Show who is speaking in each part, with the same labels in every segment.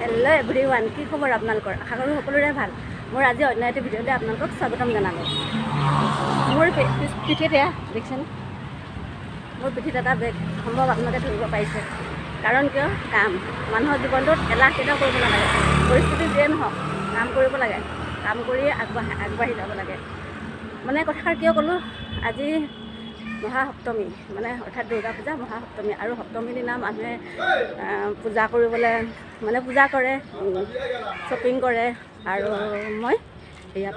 Speaker 1: Hello' everyone, কি খবৰ আপোনালোকৰ? আশা কৰোঁ সকলোৰে ভাল। মোৰ আজি অন্য এটা ভিডিঅ'লৈ আপোনালোকক স্বাগতম জনালোঁ। মোৰ পিঠিত এয়া দেখিছেনে? মোৰ পিঠিত এটা বেগ সম্ভৱ আপোনালোকে ধৰিব পাৰিছে। কাৰণ কিয়? কাম। মানুহৰ জীৱনটোত এলাহ কেতিয়াও কৰিব নালাগে। পৰিস্থিতি যিয়ে নহওক কাম কৰিব লাগে। কাম কৰিয়ে আগবাঢ়ি যাব লাগে। মানে কথাষাৰ কিয় ক'লোঁ, আজি মহাসপ্তমী, মানে অৰ্থাৎ দুৰ্গা পূজা মহাসপ্তমী। আৰু সপ্তমীৰ দিনা মানুহে পূজা কৰিবলৈ মানে পূজা কৰে, শ্বপিং কৰে। আৰু মই এয়া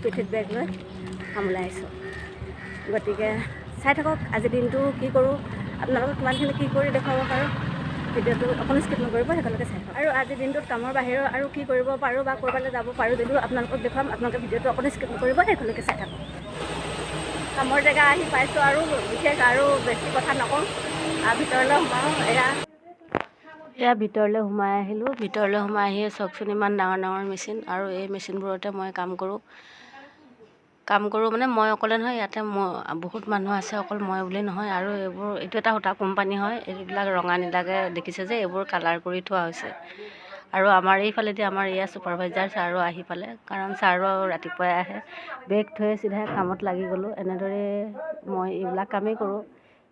Speaker 1: পিঠিত বেগ লৈ সামলাই আহিছোঁ। গতিকে চাই থাকক আজিৰ দিনটো কি কৰোঁ, আপোনালোকক কিমানখিনি কি কৰি দেখুৱাব পাৰোঁ। ভিডিঅ'টো অকণো স্কিপ নকৰিব, সেইকাৰণে চাই থাকক। আৰু আজিৰ দিনটোত কামৰ বাহিৰেও আৰু কি কৰিব পাৰোঁ বা ক'ৰবালৈ যাব পাৰোঁ যদিও আপোনালোকক দেখুৱাম। আপোনালোকে ভিডিঅ'টো অকণো স্কিপ নকৰিব, সেইখনলৈকে চাই থাকক। কামৰ জেগা আহি পাইছোঁ আৰু বিশেষ আৰু বেছি কথা নকওঁ। ভিতৰলৈ সোমাওঁ। এয়া ভিতৰলৈ সোমাই আহিলোঁ। ভিতৰলৈ সোমাই আহিয়ে চাওকচোন, ইমান ডাঙৰ ডাঙৰ মেচিন। আৰু এই মেচিনবোৰতে মই কাম কৰোঁ মানে মই অকলে নহয়, ইয়াতে বহুত মানুহ আছে, অকল মই বুলি নহয়। আৰু এইটো এটা সূতা কোম্পানী হয়। এইবিলাক ৰঙা নীলাকৈ দেখিছে যে, এইবোৰ কালাৰ কৰি থোৱা হৈছে। আৰু আমাৰ এইফালেদি আমাৰ এয়া ছুপাৰভাইজাৰ ছাৰো আহি পালে, কাৰণ ছাৰো ৰাতিপুৱাই আহে। বেগ থৈ চিধাই কামত লাগি গ'লোঁ। এনেদৰে মই এইবিলাক কামেই কৰোঁ।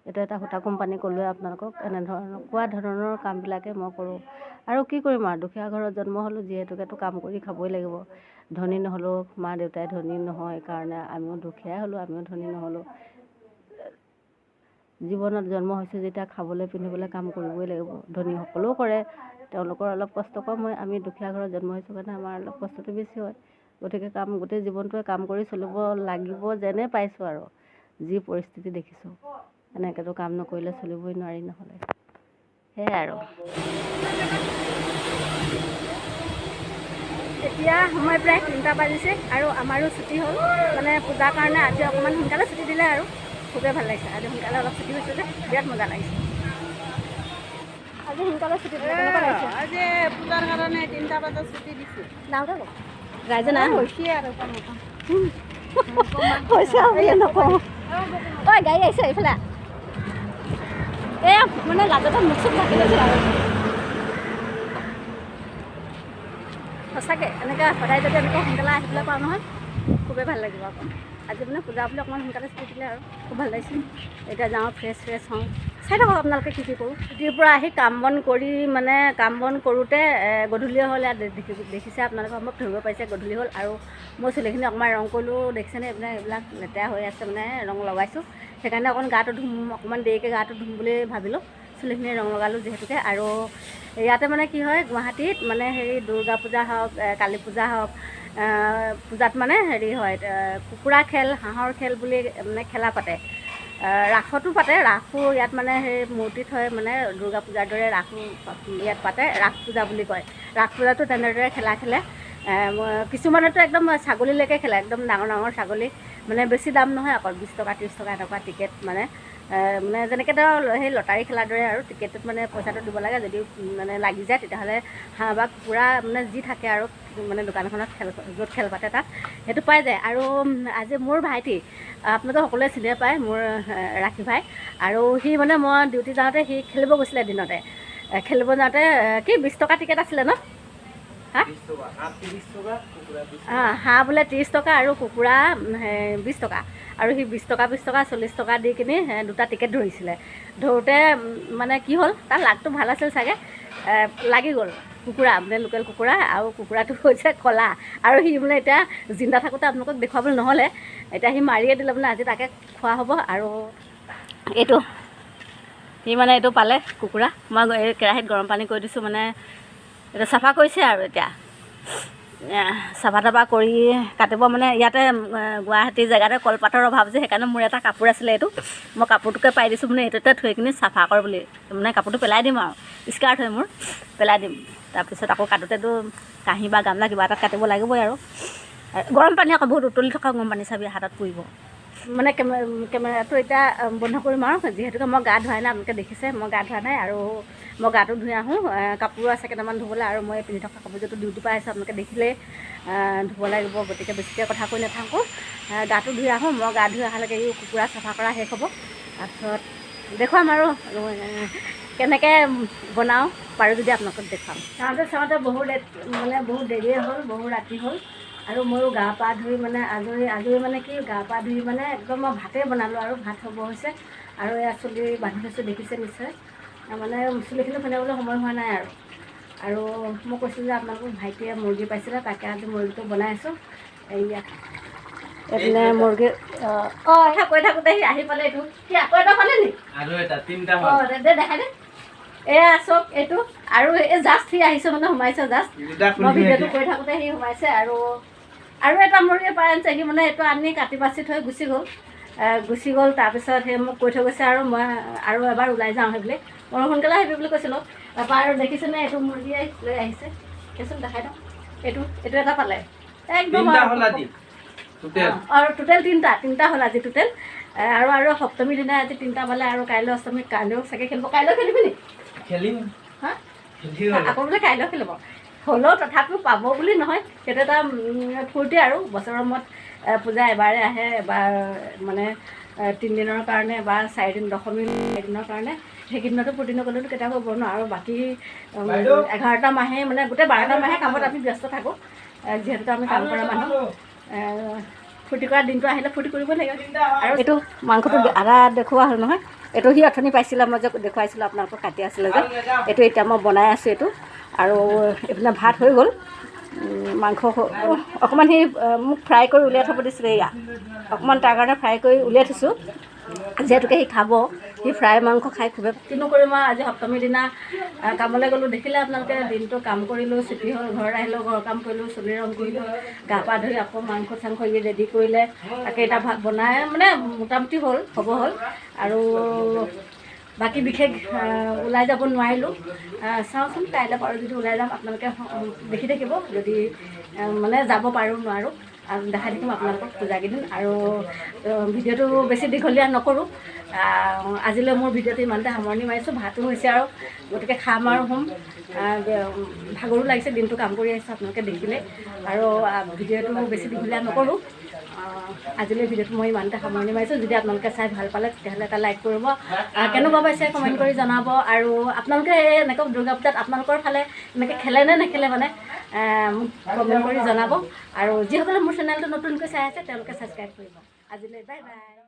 Speaker 1: এইটো এটা সূতা কোম্পানী ক'লোৱে আপোনালোকক। এনেকুৱা ধৰণৰ কামবিলাকে মই কৰোঁ। আৰু কি কৰিম আৰু, দুখীয়া ঘৰত জন্ম হ'লোঁ যিহেতুকেতো কাম কৰি খাবই লাগিব। ধনী নহ'লেও, মা দেউতাই ধনী নহয় কাৰণে আমিও দুখীয়াই হ'লোঁ, আমিও ধনী নহ'লোঁ। জীৱনত জন্ম হৈছোঁ যেতিয়া খাবলৈ পিন্ধিবলৈ কাম কৰিবই লাগিব। ধনীসকলেও কৰে, তেওঁলোকৰ অলপ কষ্ট কম হয়। আমি দুখীয়া ঘৰত জন্ম হৈছোঁ কাৰণে আমাৰ অলপ কষ্টটো বেছি হয়। গতিকে গোটেই জীৱনটোৱে কাম কৰি চলিব লাগিব যেনে পাইছোঁ। আৰু যি পৰিস্থিতি দেখিছোঁ, এনেকৈতো কাম নকৰিলে চলিবই নোৱাৰি। নহ'লে সেয়াই আৰু। এতিয়া সময় প্ৰায় 3টা বাজিছে আৰু আমাৰো ছুটি হ'ল। মানে পূজাৰ কাৰণে আজি অকণমান সোনকালে ছুটি দিলে আৰু খুবেই ভাল লাগিছে। আজি সোনকালে অলপ ছুটি হৈছে যে বিৰাট মজা লাগিছে। আজি সোনকালে ছুটি দিলে, কেনেকুৱা লাগিছে?
Speaker 2: আজি পূজাৰ কাৰণে 3টা বজাত ছুটি দিছে।
Speaker 1: নাওঁতে গ'ল ৰাইজে নাই
Speaker 2: হৈছে আৰু
Speaker 1: হৈছে বুলি নকওঁ। ঐ গাড়ী আহিছে এইফালে। এই মানে লাজতে মুখ চুখ ঢাকি লৈছোঁ আৰু। সঁচাকৈ এনেকৈ সদায় যদি এনেকৈ সোনকালে আহিবলৈ পাওঁ নহয়, খুবেই ভাল লাগিব আকৌ। আজি মানে পূজা বুলি অকণমান সোনকালে ছুটি দিলে আৰু খুব ভাল লাগিছিল। এতিয়া যাওঁ, ফ্ৰেছ হওঁ। চাই থাকক আপোনালোকে কি কৰোঁ। ছুটিৰ পৰা আহি কাম বন কৰি, মানে কাম বন কৰোঁতে গধূলি হ'ল। ইয়াত দেখিছে আপোনালোকে, সম্ভৱ ধৰিব পাৰিছে গধূলি হ'ল। আৰু মই চুলিখিনি অকণমান ৰং কৰিলোঁ, দেখিছেনে? এইবিলাক লেতেৰা হৈ আছে, মানে ৰং লগাইছোঁ। সেইকাৰণে গাটো ধুম, অকণমান দেৰিকৈ গাটো ধুম বুলি ভাবিলোঁ। চুলিখিনি ৰং লগালোঁ যিহেতুকে। আৰু ইয়াতে মানে কি হয়, গুৱাহাটীত মানে দুৰ্গা পূজা হওক, কালী পূজা হওক, পূজাত মানে হয়, কুকুৰা খেল, হাঁহৰ খেল বুলি মানে খেলা পাতে। ৰাসতো পাতে। ৰাসো ইয়াত মানে মূৰ্তি থৈ, মানে দুৰ্গা পূজাৰ দৰে ৰাসো ইয়াত পাতে। ৰাস পূজা বুলি কয়। ৰাস পূজাটো তেনেদৰে খেলে। কিছুমানেতো একদম ছাগলীলৈকে খেলে, একদম ডাঙৰ ডাঙৰ ছাগলী। মানে বেছি দাম নহয়, অকল 20 টকা 30 টকা এনেকুৱা টিকেট। মানে যেনেকৈ সেই লটাৰী খেলাৰ দৰে আৰু। টিকেটটোত মানে পইচাটো দিব লাগে। যদি মানে লাগি যায় তেতিয়াহ'লে হাঁহ বা কুকুৰা মানে যি থাকে আৰু, মানে দোকানখনত য'ত খেল পাতে তাত সেইটো পাই যায়। আৰু আজি মোৰ ভাইটি, আপোনালোকে সকলোৱে চিনিয়ে পায়, মোৰ ৰাখি ভাই। আৰু সি মানে মই ডিউটি যাওঁতে সি খেলিব গৈছিলে দিনতে। খেলিব যাওঁতে কি 20 টকা টিকেট আছিলে ন? হাঁহ বোলে 30 টকা আৰু কুকুৰা 20 টকা। আৰু সি 20 টকা 40 টকা দি কিনি 2টা টিকেট ধৰিছিলে। ধৰোঁতে মানে কি হ'ল, তাৰ লাকটো ভাল আছিল চাগে, লাগি গ'ল কুকুৰা, মানে লোকেল কুকুৰা। আৰু কুকুৰাটো হৈছে ক'লা। আৰু সি মানে এতিয়া জিন্দা থাকোঁতে আপোনালোকক দেখুৱাবলৈ নহ'লে, এতিয়া সি মাৰিয়ে দিলে। মানে আজি তাকে খোৱা হ'ব। আৰু সি মানে এইটো পালে কুকুৰা। মই এই কেৰাহীত গৰম পানী কৰি দিছোঁ, মানে এইটো চাফা কৰিছে আৰু এতিয়া চাফা তাফা কৰি কাটিব। মানে ইয়াতে গুৱাহাটী জেগাতে কলপাতৰ অভাৱ যে, সেইকাৰণে মোৰ এটা কাপোৰ আছিলে, এইটো মই কাপোৰটোকে পাই দিছোঁ। মানে এইটোতে থৈ কিনি চাফা কৰ বুলি, মানে কাপোৰটো পেলাই দিম আৰু। স্কাৰ্ট হয় মোৰ, পেলাই দিম। তাৰপিছত আকৌ কাটোতেতো কাঁহী বা গামলা কিবা এটাত কাটিব লাগিবই। আৰু গৰম পানী আকৌ বহুত উতলি থকা গৰম পানী, চাবি হাতত পৰিব। মানে কেমেৰাটো এতিয়া বন্ধ কৰিম আৰু, যিহেতুকে মই গা ধোৱাই নাই। আপোনালোকে দেখিছে মই গা ধোৱা নাই। আৰু মই গাটো ধুই আহোঁ। কাপোৰো আছে কেইটামান ধুবলৈ। আৰু মই পিন্ধি থকা কাপোৰযোৰটো ডিউটিৰ পৰা আহিছোঁ, আপোনালোকে দেখিলেই। ধুব লাগিব, গতিকে বেছিকৈ কথা কৈ নাথাকোঁ। গাটো ধুই আহোঁ। মই গা ধুই অহালৈকে কুকুৰা চাফা কৰা শেষ হ'ব। তাৰপিছত দেখুৱাম আৰু কেনেকৈ বনাওঁ পাৰোঁ যদি আপোনালোকক দেখুৱাম। চাওঁতে বহুত দেৰিয়ে হ'ল, বহুত ৰাতি হ'ল আৰু ময়ো গা পা ধুই মানে আজৰি মানে কি গা পা ধুই মানে একদম মই ভাতেই বনালোঁ আৰু ভাত হ'ব হৈছে আৰু এয়া চুলি বান্ধি থৈছোঁ দেখিছে নিশ্চয়। মানে চুলিখিনি খুন্দিবলৈ সময় হোৱা নাই আৰু মই কৈছোঁ যে আপোনালোকক ভাইটিয়ে মুৰ্গী পাইছিলে, তাকে আজি মুৰ্গীটো বনাই আছোঁ। এইয়া এইপিনে মুৰ্গী কথা কৈ থাকোঁতে সি আহি পালে। এইটো সি আকৌ এটা পালে নি? দেখাই দে। এয়া চব এইটো আৰু এই জাষ্ট সি আহিছে মানে সোমাইছে জাষ্ট। মই ভিডিঅ'টো কৰি থাকোঁতে সি সোমাইছে আৰু এটা মুৰ্গী পাই আনিছে। সি মানে এইটো আনি কাটি বাচি থৈ গুচি গ'ল। তাৰপিছত সেই মোক কৈ থৈ গৈছে আৰু মই আৰু এবাৰ ওলাই যাওঁ সেই বুলি। মই সোনকালে আহিবি বুলি কৈছিলোঁ। তাৰপৰা আৰু দেখিছেনে এইটো মুৰ্গী লৈ আহিছে। দেচোন দেখাই দিওঁ। এইটো এটা পালে একদম আৰু টোটেল তিনিটা হ'ল আজি টোটেল। আৰু সপ্তমীৰ দিনা আজি 3টা পালে আৰু কাইলৈ অষ্টমী, কাইলৈও চাগে খেলিব। কাইলৈ খেলিবি নি?
Speaker 3: খেলিম।
Speaker 1: হা আকৌ বোলে কাইলৈ খেলিব। হ'লেও তথাপিও পাব বুলি নহয়, সেইটো এটা ফূৰ্তি আৰু বছৰৰ মূৰত পূজা এবাৰে আহে, এবাৰ মানে 3 দিনৰ কাৰণে বা 4 দিন, দশমী 4 দিনৰ কাৰণে। সেইকেইদিনতো ফূৰ্তি নকৰিলেতো কেতিয়াও হ'ব ন। আৰু বাকী 11টা মাহে মানে গোটেই 12টা মাহে কামত আমি ব্যস্ত থাকোঁ, যিহেতু আমি কাম কৰা মানুহ। ফূৰ্তি কৰা দিনটো আহিলে ফূৰ্তি কৰিব লাগিব। আৰু এইটো মাংসটো আধা দেখুওৱা হ'ল নহয়। এইটো সি অথনি পাইছিলে, মই যে দেখুৱাইছিলোঁ আপোনালোকক, কাটি আছিলে যে। এইটো এতিয়া মই বনাই আছোঁ এইটো। আৰু এইপিনে ভাত হৈ গ'ল। মাংস অকণমান সি মোক ফ্ৰাই কৰি উলিয়াই থ'ব দিছিলে। এয়া অকণমান তাৰ কাৰণে ফ্ৰাই কৰি উলিয়াই থৈছোঁ, যিহেতুকে সি খাব। সি ফ্ৰাই মাংস খাই খুবেই। কিনো কৰিম আৰু আজি সপ্তমীৰ দিনা কামলৈ গ'লোঁ। দেখিলে আপোনালোকে দিনটো কাম কৰিলোঁ, ছুটি হ'ল, ঘৰত আহিলোঁ, ঘৰৰ কাম কৰিলোঁ, চুলি ৰং কৰিলোঁ, গা পা ধুই আকৌ মাংস চাংস ৰেডি কৰিলে। তাকে এটা ভাত বনাই মানে মোটামুটি হ'ল আৰু বাকী বিশেষ ওলাই যাব নোৱাৰিলোঁ। চাওঁচোন কাইলৈ পাৰোঁ যদি ওলাই যাম। আপোনালোকে দেখি থাকিব যদি মানে যাব পাৰোঁ নোৱাৰোঁ। দেখাই থাকিম আপোনালোকক পূজাকেইদিন। আৰু ভিডিঅ'টো বেছি দীঘলীয়া নকৰোঁ। আজিলৈ মোৰ ভিডিঅ'টো ইমানতে সামৰণি মাৰিছোঁ। ভাতো হৈছে আৰু গতিকে খাম আৰু শুম। ভাগৰো লাগিছে, দিনটো কাম কৰি আহিছোঁ আপোনালোকে দেখিলে। আৰু ভিডিঅ'টো বেছি দীঘলীয়া নকৰোঁ। আজিলৈ ভিডিঅ'টো মই ইমানতে সামৰণি মাৰিছোঁ। যদি আপোনালোকে চাই ভাল পালে তেতিয়াহ'লে এটা লাইক কৰিব, কেনেকুৱা পাইছে কমেণ্ট কৰি জনাব। আৰু আপোনালোকে এনেকৈ দুৰ্গা পূজাত আপোনালোকৰ ফালে এনেকৈ খেলে নে নেখেলে মানে মোক কমেণ্ট কৰি জনাব। আৰু যিসকলে মোৰ চেনেলটো নতুনকৈ চাই আছে তেওঁলোকে ছাবস্ক্ৰাইব কৰিব। আজিলৈ বাই বাই।